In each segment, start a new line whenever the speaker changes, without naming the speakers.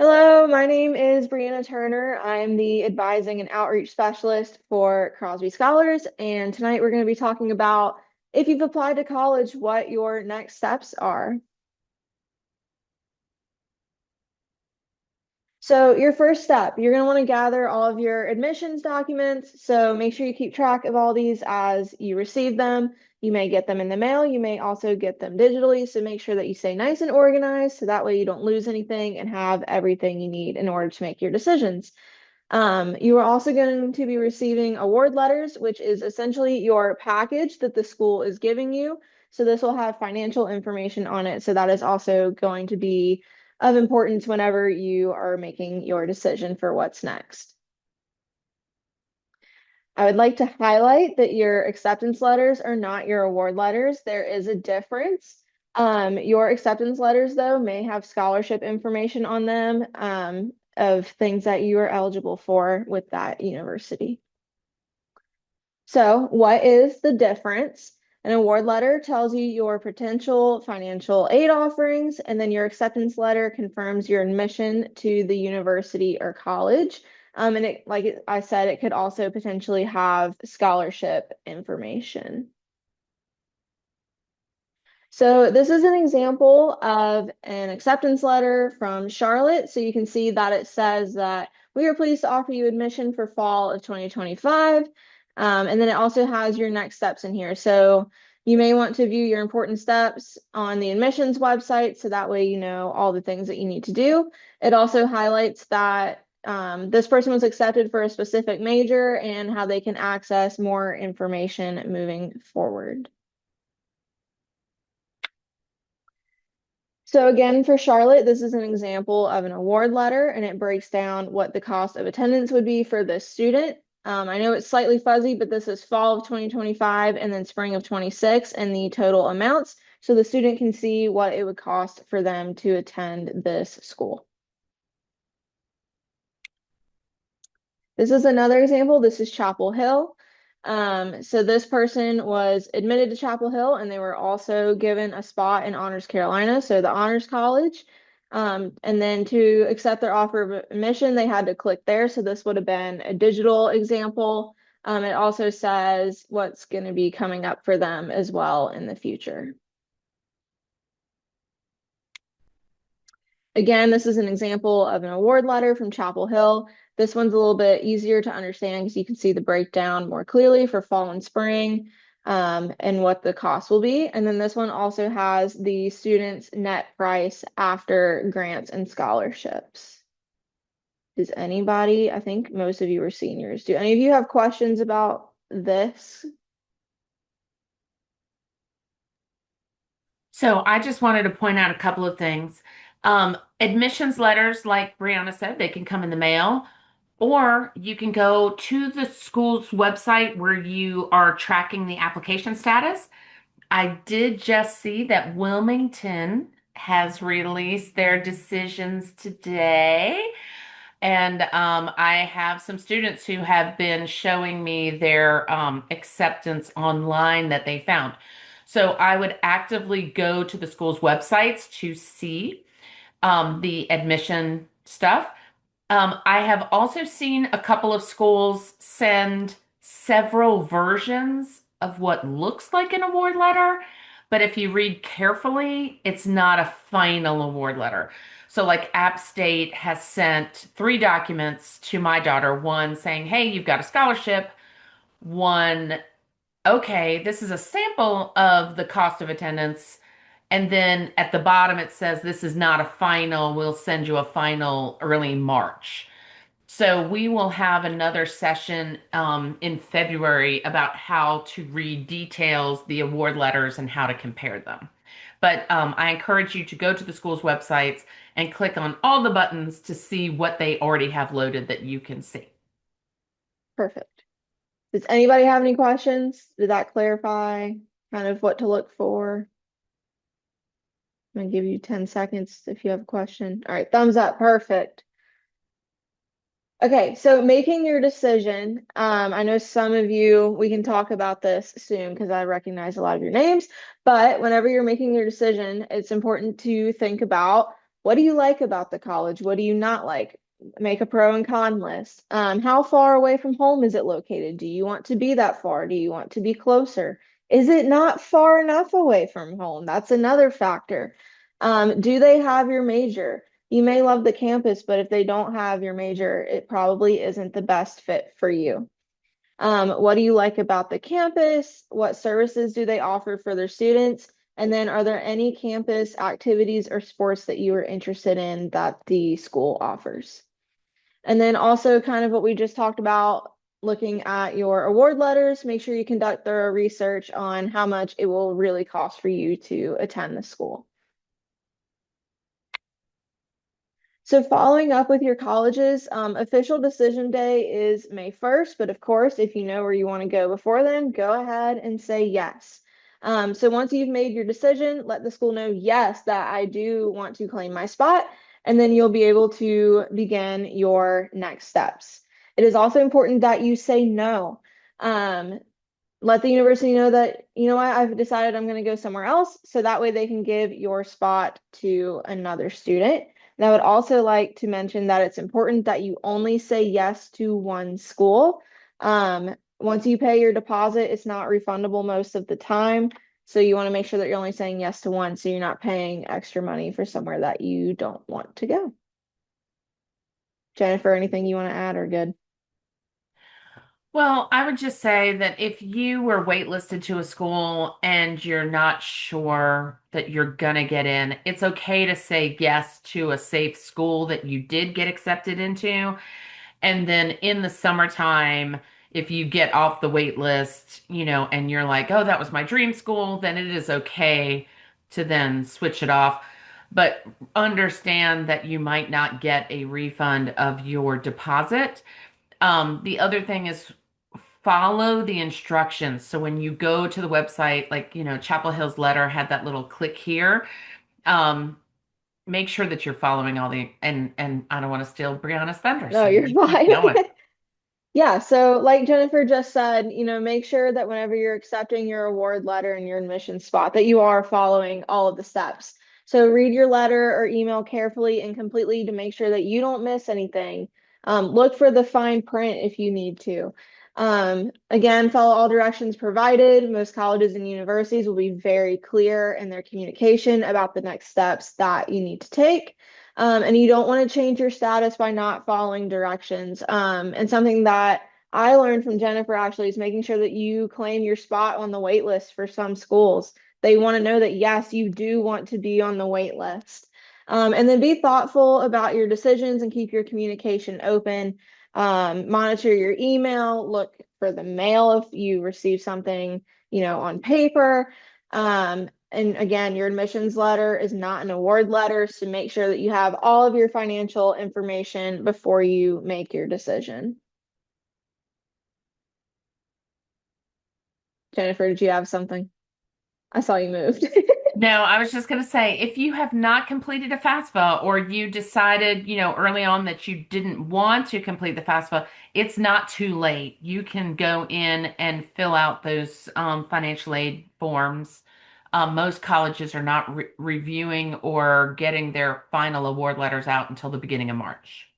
Hello, my name is Brianna Turner. I'm the advising and outreach specialist for Crosby Scholars, and tonight we're going to be talking about if you've applied to college, what your next steps are. So your first step, you're going to want to gather all of your admissions documents. So make sure you keep track of all these as you receive them. You may get them in the mail. You may also get them digitally. So make sure that you stay nice and organized so that way you don't lose anything and have everything you need in order to make your decisions. You are also going to be receiving award letters, which is essentially your package that the school is giving you. So this will have financial information on it. So that is also going to be of importance whenever you are making your decision for what's next. I would like to highlight that your acceptance letters are not your award letters. There is a difference. Your acceptance letters, though, may have scholarship information on them, of things that you are eligible for with that university. So, what is the difference? An award letter tells you your potential financial aid offerings, and then your acceptance letter confirms your admission to the university or college. And like I said, it could also potentially have scholarship information. So this is an example of an acceptance letter from Charlotte. So you can see that it says that we are pleased to offer you admission for fall of 2025. And then it also has your next steps in here. So you may want to view your important steps on the admissions website. So that way you know all the things that you need to do. It also highlights that this person was accepted for a specific major and how they can access more information moving forward. So again, for Charlotte, this is an example of an award letter, and it breaks down what the cost of attendance would be for this student. I know it's slightly fuzzy, but this is fall of 2025 and then spring of 26 and the total amounts. So the student can see what it would cost for them to attend this school. This is another example. This is Chapel Hill. So this person was admitted to Chapel Hill and they were also given a spot in Honors Carolina, so the Honors College. And then to accept their offer of admission, they had to click there. So this would have been a digital example. It also says what's going to be coming up for them as well in the future. Again, this is an example of an award letter from Chapel Hill. This one's a little bit easier to understand because you can see the breakdown more clearly for fall and spring, and what the cost will be. And then this one also has the student's net price after grants and scholarships. Does anybody, I think most of you are seniors, do any of you have questions about this?
So I just wanted to point out a couple of things. Admissions letters, like Brianna said, they can come in the mail, or you can go to the school's website where you are tracking the application status. I did just see that Wilmington has released their decisions today. And I have some students who have been showing me their acceptance online that they found. So I would actively go to the school's websites to see the admission stuff. I have also seen a couple of schools send several versions of what looks like an award letter, but if you read carefully, it's not a final award letter. So, like App State has sent three documents to my daughter, one saying, hey, you've got a scholarship, one, okay, this is a sample of the cost of attendance. And then at the bottom, it says, this is not a final. We'll send you a final early March. So we will have another session in February about how to read details, the award letters, and how to compare them. But I encourage you to go to the school's websites and click on all the buttons to see what they already have loaded that you can see.
Perfect. Does anybody have any questions? Did that clarify kind of what to look for? I'm gonna give you 10 seconds if you have a question. All right, thumbs up. Perfect. Okay, so making your decision. I know some of you, we can talk about this soon because I recognize a lot of your names, but whenever you're making your decision, it's important to think about What do you like about the college? What do you not like? Make a pro and con list. How far away from home is it located? Do you want to be that far? Do you want to be closer? Is it not far enough away from home? That's another factor. Do they have your major? You may love the campus, but if they don't have your major, it probably isn't the best fit for you. What do you like about the campus? What services do they offer for their students? And then are there any campus activities or sports that you are interested in that the school offers? And then also kind of what we just talked about, looking at your award letters, make sure you conduct thorough research on how much it will really cost for you to attend the school. So following up with your colleges, official decision day is May 1st, but of course, if you know where you want to go before then, go ahead and say yes. So once you've made your decision, let the school know, yes, that I do want to claim my spot, and then you'll be able to begin your next steps. It is also important that you say no. Let the university know that, you know what, I've decided I'm going to go somewhere else, so that way they can give your spot to another student. And I would also like to mention that it's important that you only say yes to one school. Once you pay your deposit, it's not refundable most of the time. So you want to make sure that you're only saying yes to one, so you're not paying extra money for somewhere that you don't want to go. Jennifer, anything you want to add or good?
Well, I would just say that if you were waitlisted to a school and you're not sure that you're gonna get in, it's okay to say yes to a safe school that you did get accepted into. And then in the summertime, if you get off the wait list, and you're like, oh, that was my dream school, then it is okay to then switch it off. But understand that you might not get a refund of your deposit. The other thing is follow the instructions. So when you go to the website, like, Chapel Hill's letter had that little click here. Um, Make sure that you're following all and I don't want to steal Brianna's thunder,
No,
so
you're
you keep
fine.
going.
Yeah, so like Jennifer just said, make sure that whenever you're accepting your award letter and your admission spot, that you are following all of the steps. So read your letter or email carefully and completely to make sure that you don't miss anything. Look for the fine print if you need to. Again, follow all directions provided. Most colleges and universities will be very clear in their communication about the next steps that you need to take. And you don't want to change your status by not following directions. And something that I learned from Jennifer actually is making sure that you claim your spot on the wait list for some schools. They want to know that, yes, you do want to be on the wait list. And then be thoughtful about your decisions and keep your communication open. Monitor your email, look for the mail if you receive something, on paper. And again, your admissions letter is not an award letter, so make sure that you have all of your financial information before you make your decision. Jennifer, did you have something? I saw you moved.
No, I was just going to say, if you have not completed a FAFSA or you decided, early on that you didn't want to complete the FAFSA, it's not too late. You can go in and fill out those financial aid forms. Most colleges are not reviewing or getting their final award letters out until the beginning of March.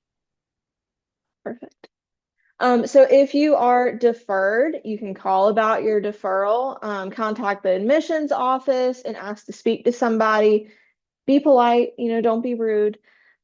Perfect. So if you are deferred, you can call about your deferral, contact the admissions office and ask to speak to somebody. Be polite, don't be rude.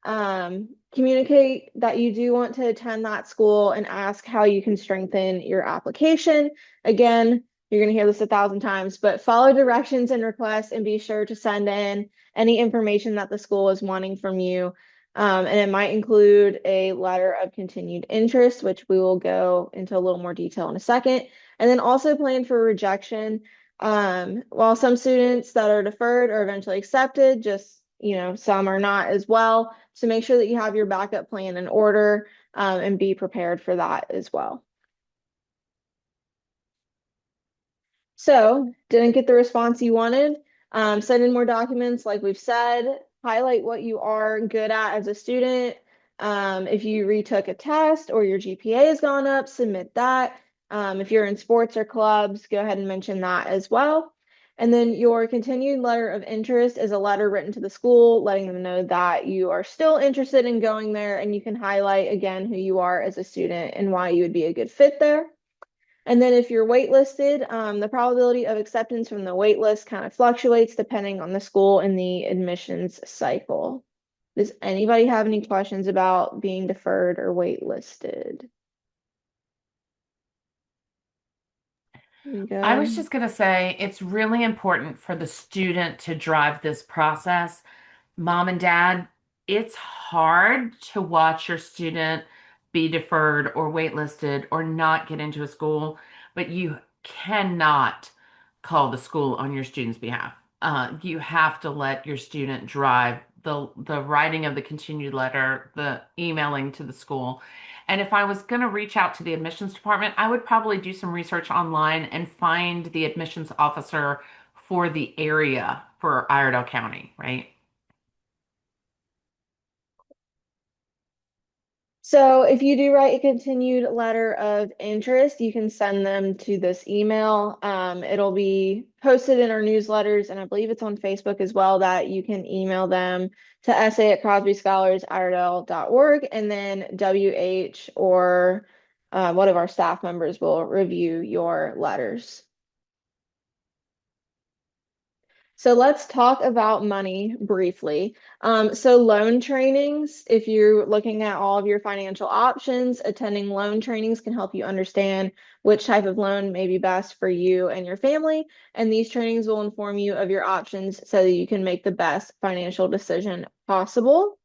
Communicate that you do want to attend that school and ask how you can strengthen your application. Again, you're going to hear this 1,000 times, but follow directions and requests and be sure to send in any information that the school is wanting from you. And it might include a letter of continued interest, which we will go into a little more detail in a second. And then also plan for rejection. While some students that are deferred are eventually accepted, just, some are not as well. So make sure that you have your backup plan in order, and be prepared for that as well. So didn't get the response you wanted. Send in more documents, like we've said. Highlight what you are good at as a student. If you retook a test or your GPA has gone up, submit that. If you're in sports or clubs, go ahead and mention that as well. And then your continued letter of interest is a letter written to the school, letting them know that you are still interested in going there, and you can highlight again who you are as a student and why you would be a good fit there. And then if you're waitlisted, the probability of acceptance from the waitlist kind of fluctuates depending on the school and the admissions cycle. Does anybody have any questions about being deferred or waitlisted?
I was
Good.
just going to say it's really important for the student to drive this process. Mom and dad, it's hard to watch your student be deferred or waitlisted or not get into a school, but you cannot call the school on your student's behalf. You have to let your student drive the writing of the continued letter, the emailing to the school. And if I was going to reach out to the admissions department, I would probably do some research online and find the admissions officer for the area for Iredell County, right?
So if you do write a continued letter of interest, you can send them to this email. It'll be posted in our newsletters, and I believe it's on Facebook as well, that you can email them to essay@crosbyscholarsIredell.org, and then WH or one of our staff members will review your letters. So let's talk about money briefly. So loan trainings, if you're looking at all of your financial options, attending loan trainings can help you understand which type of loan may be best for you and your family. And these trainings will inform you of your options so that you can make the best financial decision possible.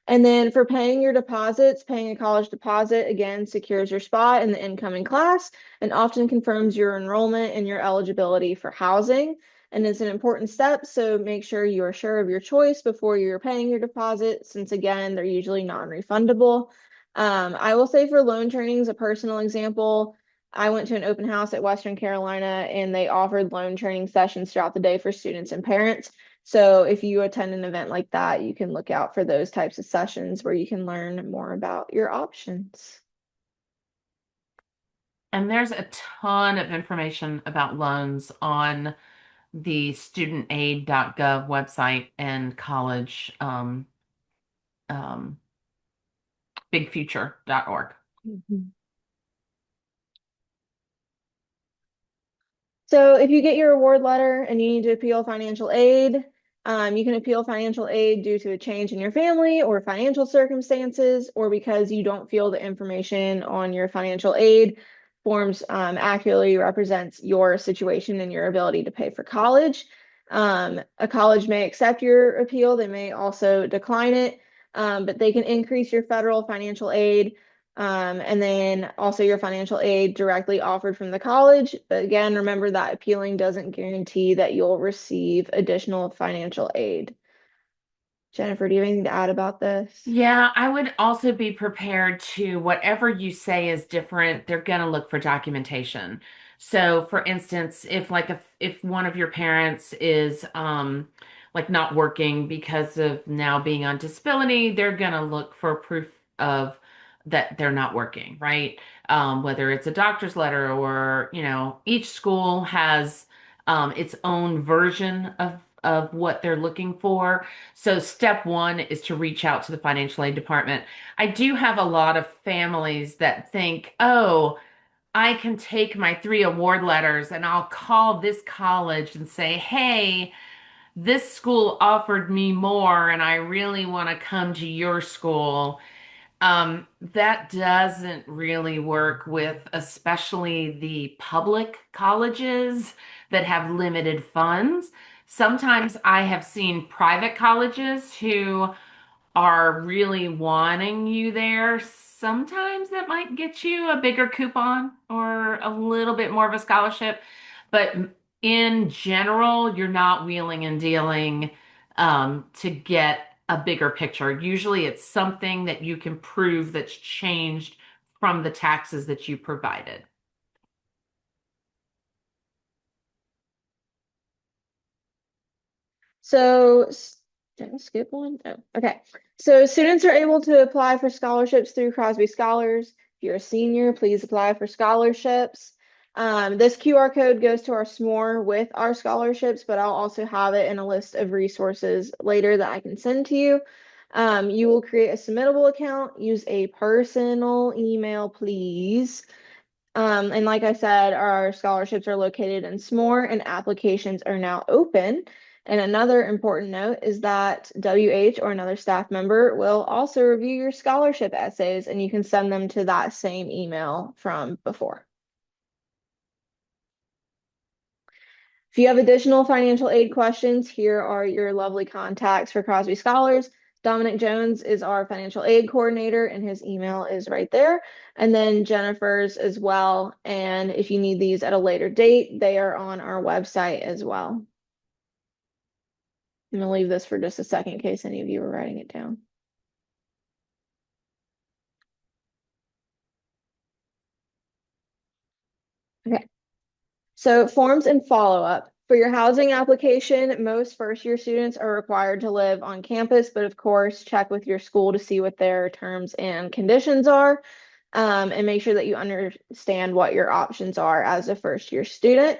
And then for paying your deposits, paying a college deposit again secures your spot in the incoming class and often confirms your enrollment and your eligibility for housing. And it's an important step, so make sure you are sure of your choice before you're paying your deposit, since again, they're usually non-refundable. I will say for loan trainings, a personal example, I went to an open house at Western Carolina and they offered loan training sessions throughout the day for students and parents. So if you attend an event like that, you can look out for those types of sessions where you can learn more about your options.
And there's a ton of information about loans on the studentaid.gov website and college um, bigfuture.org.
Mhm. So if you get your award letter and you need to appeal financial aid, you can appeal financial aid due to a change in your family or financial circumstances, or because you don't feel the information on your financial aid forms accurately represents your situation and your ability to pay for college. A college may accept your appeal, they may also decline it, but they can increase your federal financial aid and then also your financial aid directly offered from the college. But again, remember that appealing doesn't guarantee that you'll receive additional financial aid. Jennifer, do you have anything to add about this?
Yeah, I would also be prepared to whatever you say is different, they're going to look for documentation. So for instance, if one of your parents is like not working because of now being on disability, they're going to look for proof of that they're not working, right? Whether it's a doctor's letter or, each school has its own version of what they're looking for. So step one is to reach out to the financial aid department. I do have a lot of families that think, oh, I can take my 3 award letters and I'll call this college and say, hey, this school offered me more and I really want to come to your school. That doesn't really work with especially the public colleges that have limited funds. Sometimes I have seen private colleges who are really wanting you there. Sometimes that might get you a bigger coupon or a little bit more of a scholarship. But in general, you're not wheeling and dealing to get a bigger picture. Usually it's something that you can prove that's changed from the taxes that you provided.
So, did I skip one? Oh, okay. So students are able to apply for scholarships through Crosby Scholars. If you're a senior, please apply for scholarships. This QR code goes to our SMORE with our scholarships, but I'll also have it in a list of resources later that I can send to you. You will create a submittable account, use a personal email, please. And like I said, our scholarships are located in SMORE and applications are now open. And another important note is that WH or another staff member will also review your scholarship essays and you can send them to that same email from before. If you have additional financial aid questions, here are your lovely contacts for Crosby Scholars. Dominic Jones is our financial aid coordinator, and his email is right there. And then Jennifer's as well. And if you need these at a later date, they are on our website as well. I'm going to leave this for just a second in case any of you are writing it down. Okay. So forms and follow-up. For your housing application, most first-year students are required to live on campus, but of course, check with your school to see what their terms and conditions are, and make sure that you understand what your options are as a first-year student.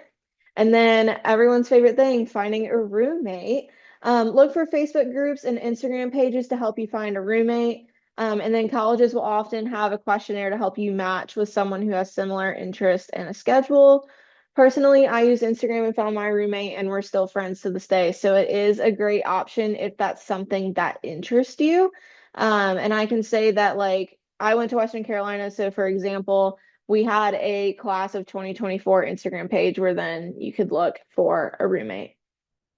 And then everyone's favorite thing, finding a roommate. Look for Facebook groups and Instagram pages to help you find a roommate. And then colleges will often have a questionnaire to help you match with someone who has similar interests and a schedule. Personally, I use Instagram and found my roommate, and we're still friends to this day. So it is a great option if that's something that interests you. And I can say that, like, I went to Western Carolina. So, for example, we had a class of 2024 Instagram page where then you could look for a roommate.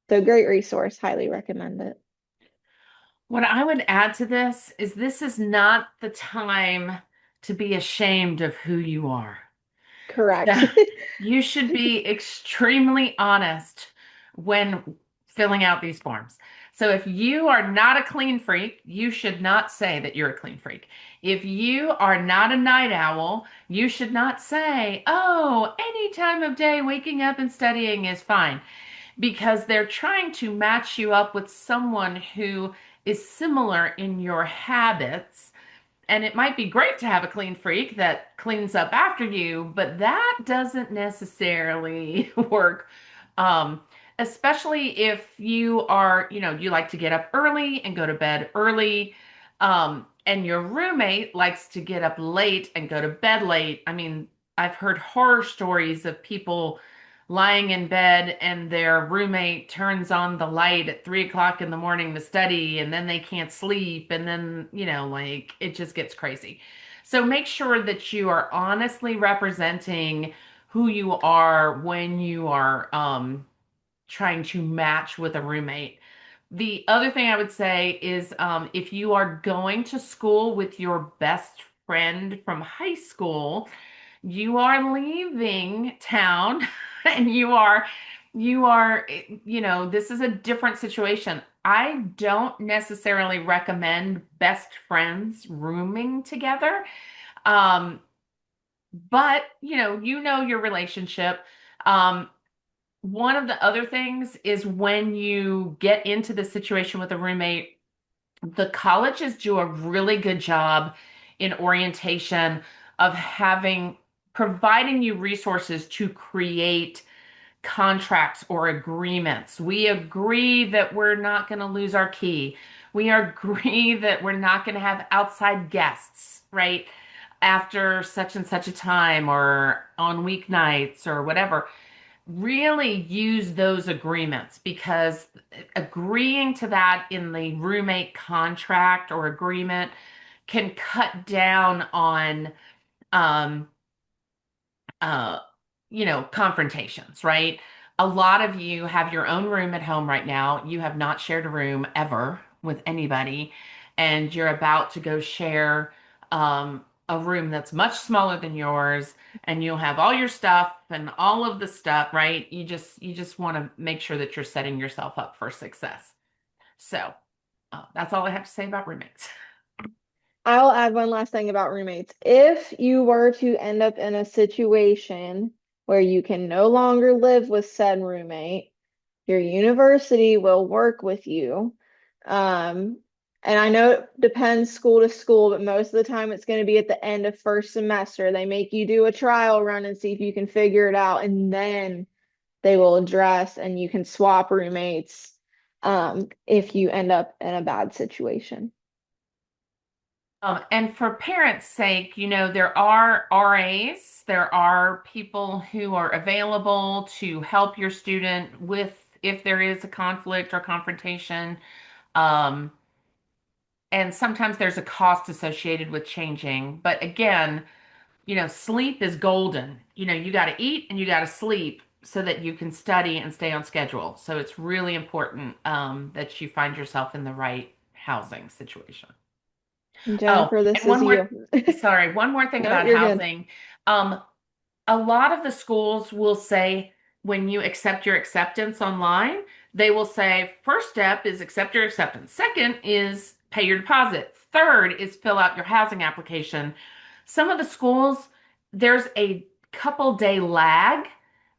So, great resource. Highly recommend it.
What I would add to this is not the time to be ashamed of who you are.
Correct.
So you should be extremely honest when filling out these forms. So if you are not a clean freak, you should not say that you're a clean freak. If you are not a night owl, you should not say, oh, any time of day waking up and studying is fine, because they're trying to match you up with someone who is similar in your habits. And it might be great to have a clean freak that cleans up after you, but that doesn't necessarily work. Um, Especially if you are, you like to get up early and go to bed early. And your roommate likes to get up late and go to bed late. I mean, I've heard horror stories of people lying in bed and their roommate turns on the light at 3 o'clock in the morning to study, and then they can't sleep, and then, like it just gets crazy. So make sure that you are honestly representing who you are when you are trying to match with a roommate. The other thing I would say is if you are going to school with your best friend from high school, you are leaving town and this is a different situation. I don't necessarily recommend best friends rooming together. Um, but you know your relationship. Um, One of the other things is when you get into the situation with a roommate, the colleges do a really good job in orientation of providing you resources to create contracts or agreements. We agree that we're not going to lose our key. We agree that we're not going to have outside guests, right? After such and such a time or on weeknights or whatever. Really use those agreements, because agreeing to that in the roommate contract or agreement can cut down on um uh confrontations, right? A lot of you have your own room at home right now. You have not shared a room ever with anybody, and you're about to go share a room that's much smaller than yours, and you'll have all your stuff and all of the stuff, right? You just want to make sure that you're setting yourself up for success. So, that's all I have to say about roommates.
I'll add one last thing about roommates. If you were to end up in a situation where you can no longer live with said roommate, your university will work with you. Um, And I know it depends school to school, but most of the time it's going to be at the end of first semester. They make you do a trial run and see if you can figure it out, and then they will address and you can swap roommates if you end up in a bad situation.
And for parents' sake, there are RAs, there are people who are available to help your student with if there is a conflict or confrontation. Um, and sometimes there's a cost associated with changing. But again, sleep is golden. You got to eat and you got to sleep so that you can study and stay on schedule. So it's really important that you find yourself in the right housing situation. Oh,
Jennifer, this
and
is you.
one more thing
No,
about
you're good.
housing. Um, a lot of the schools will say when you accept your acceptance online, they will say first step is accept your acceptance. Second is pay your deposit. Third is fill out your housing application. Some of the schools, there's a couple day lag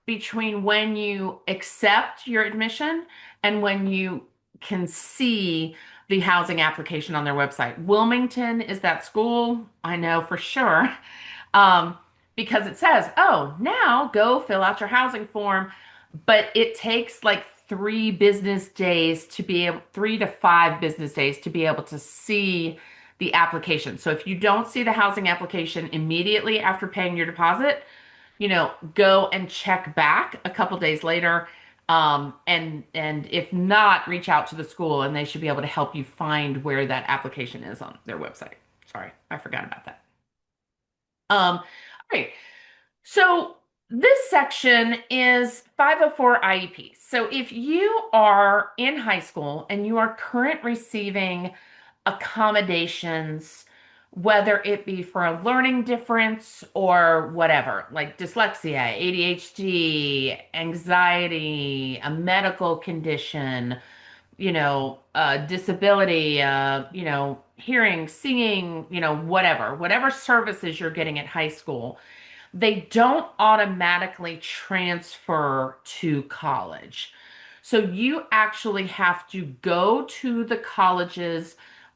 between when you accept your admission and when you can see the housing application on their website. Wilmington is that school, I know for sure, um, because it says, oh, now go fill out your housing form. But it takes like 3 business days to be able, 3 to 5 business days to be able to see the application. So if you don't see the housing application immediately after paying your deposit, go and check back a couple days later. And if not, reach out to the school and they should be able to help you find where that application is on their website. Sorry, I forgot about that. All right. So this section is 504 IEPs. So if you are in high school and you are current receiving accommodations, whether it be for a learning difference or whatever, like dyslexia, ADHD, anxiety, a medical condition, disability, hearing, seeing, whatever services you're getting at high school, they don't automatically transfer to college. So you actually have to go to the college's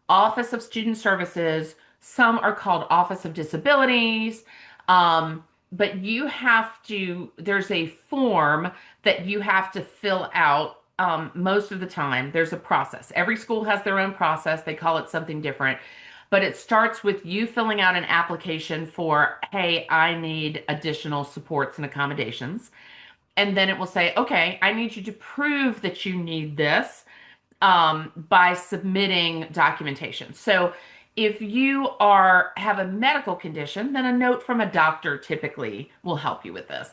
Office of Student Services. Some are called Office of Disabilities. But there's a form that you have to fill out most of the time. There's a process. Every school has their own process. They call it something different. But it starts with you filling out an application for, hey, I need additional supports and accommodations. And then it will say, okay, I need you to prove that you need this by submitting documentation. So if you have a medical condition, then a note from a doctor typically will help you with this.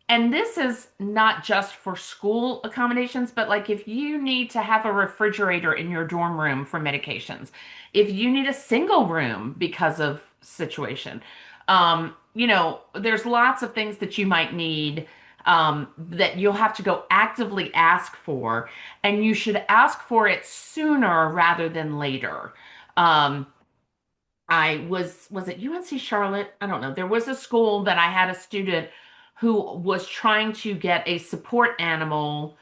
And this is not just for school accommodations, but like if you need to have a refrigerator in your dorm room for medications, if you need a single room because of situation, there's lots of things that you might need that you'll have to go actively ask for, and you should ask for it sooner rather than later. Um, was it UNC Charlotte? I don't know. There was a school that I had a student who was trying to get a support animal,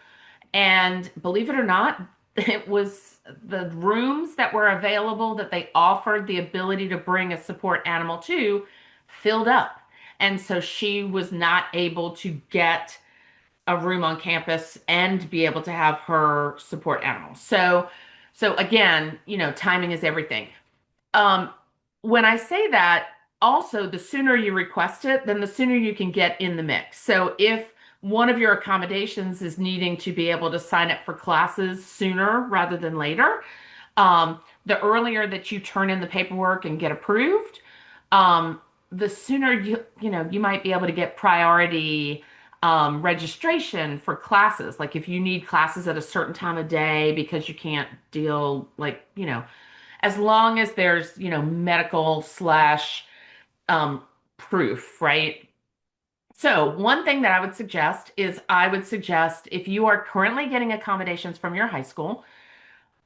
and believe it or not, it was the rooms that were available that they offered the ability to bring a support animal to filled up. And so she was not able to get a room on campus and be able to have her support animal. So again, timing is everything. Um, when I say that, also the sooner you request it, then the sooner you can get in the mix. So if one of your accommodations is needing to be able to sign up for classes sooner rather than later, the earlier that you turn in the paperwork and get approved, the sooner you might be able to get priority registration for classes. Like if you need classes at a certain time of day because you can't deal, like, as long as there's, medical slash um, proof, right? So, one thing that I would suggest if you are currently getting accommodations from your high school,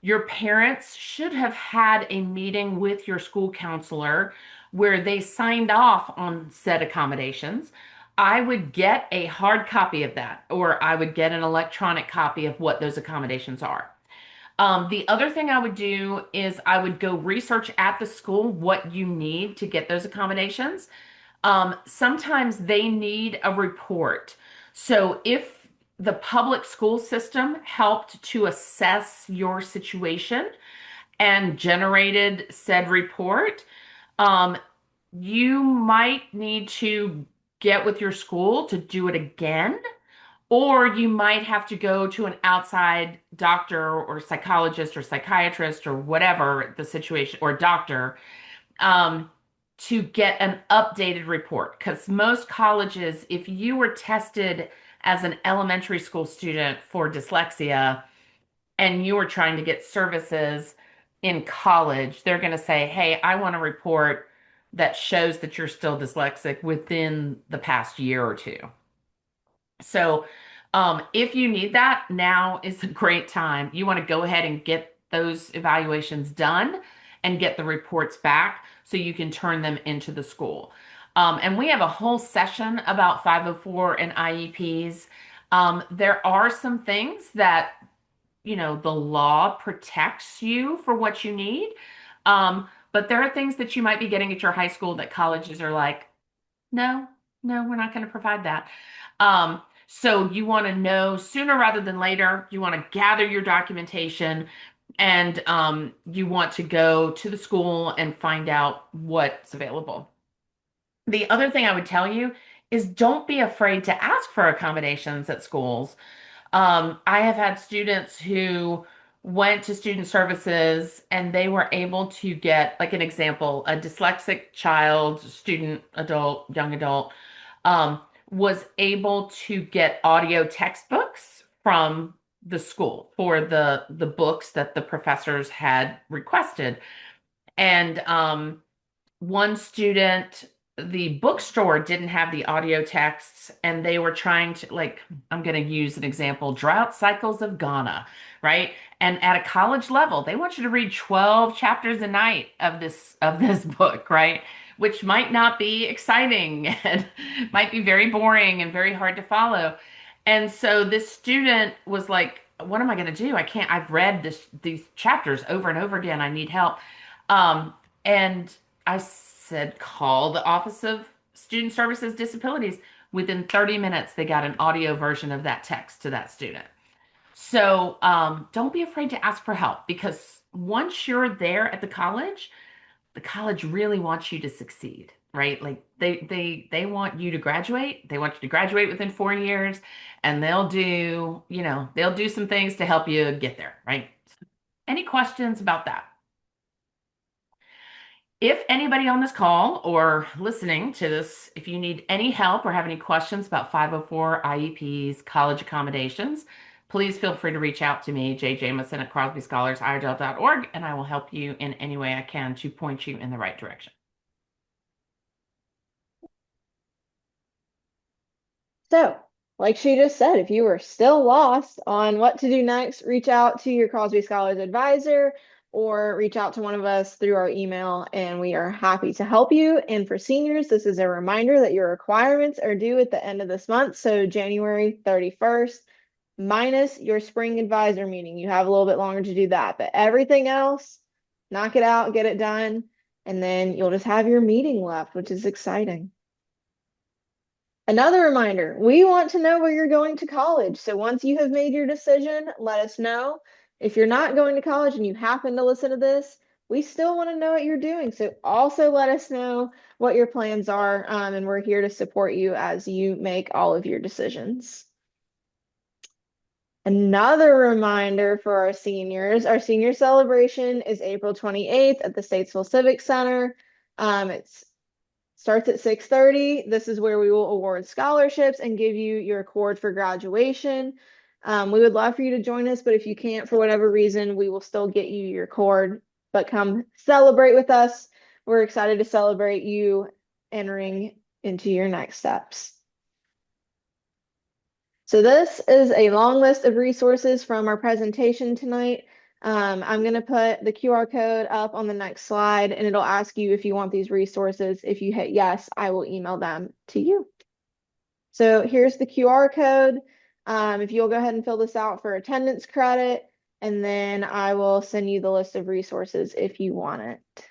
your parents should have had a meeting with your school counselor where they signed off on said accommodations. I would get a hard copy of that, or I would get an electronic copy of what those accommodations are. The other thing I would do is I would go research at the school what you need to get those accommodations. Sometimes they need a report. So if the public school system helped to assess your situation and generated said report, um, you might need to get with your school to do it again, or you might have to go to an outside doctor or psychologist or psychiatrist or whatever the situation, or doctor, um, to get an updated report. Because most colleges, if you were tested as an elementary school student for dyslexia and you were trying to get services in college, they're going to say, hey, I want a report that shows that you're still dyslexic within the past year or two. So, if you need that, now is a great time. You want to go ahead and get those evaluations done and get the reports back so you can turn them into the school. And we have a whole session about 504 and IEPs. There are some things that, the law protects you for what you need. But there are things that you might be getting at your high school that colleges are like, no, no, we're not going to provide that. So you want to know sooner rather than later. You want to gather your documentation, and you want to go to the school and find out what's available. The other thing I would tell you is don't be afraid to ask for accommodations at schools. I have had students who went to student services and they were able to get, like an example, a dyslexic child, student, adult, young adult, um, was able to get audio textbooks from the school for the books that the professors had requested. And one student, the bookstore didn't have the audio texts, and they were trying to, like, I'm going to use an example, Drought Cycles of Ghana, right? And at a college level, they want you to read 12 chapters a night of this book, right? Which might not be exciting and might be very boring and very hard to follow. And so this student was like, what am I going to do? I've read these chapters over and over again. I need help. And I said, call the Office of Student Services Disabilities. Within 30 minutes, they got an audio version of that text to that student. So don't be afraid to ask for help, because once you're there at the college really wants you to succeed, right? Like they want you to graduate. They want you to graduate within 4 years, and they'll do some things to help you get there, right? Any questions about that? If anybody on this call or listening to this, if you need any help or have any questions about 504 IEPs, college accommodations, please feel free to reach out to me, Jay Jamison at crosbyscholarsIRL.org, and I will help you in any way I can to point you in the right direction.
So, like she just said, if you are still lost on what to do next, reach out to your Crosby Scholars advisor or reach out to one of us through our email, and we are happy to help you. And for seniors, this is a reminder that your requirements are due at the end of this month, so January 31st, minus your spring advisor meeting. You have a little bit longer to do that, but everything else, knock it out, get it done, and then you'll just have your meeting left, which is exciting. Another reminder, we want to know where you're going to college. So once you have made your decision, let us know. If you're not going to college and you happen to listen to this, we still want to know what you're doing. So also let us know what your plans are, and we're here to support you as you make all of your decisions. Another reminder for our senior celebration is April 28th at the Statesville Civic Center. It's starts at 6:30. This is where we will award scholarships and give you your cord for graduation. We would love for you to join us, but if you can't for whatever reason, we will still get you your cord. But come celebrate with us. We're excited to celebrate you entering into your next steps. So this is a long list of resources from our presentation tonight. I'm going to put the QR code up on the next slide, and it'll ask you if you want these resources. If you hit yes, I will email them to you. So here's the QR code. If you'll go ahead and fill this out for attendance credit, And then I will send you the list of resources if you want it.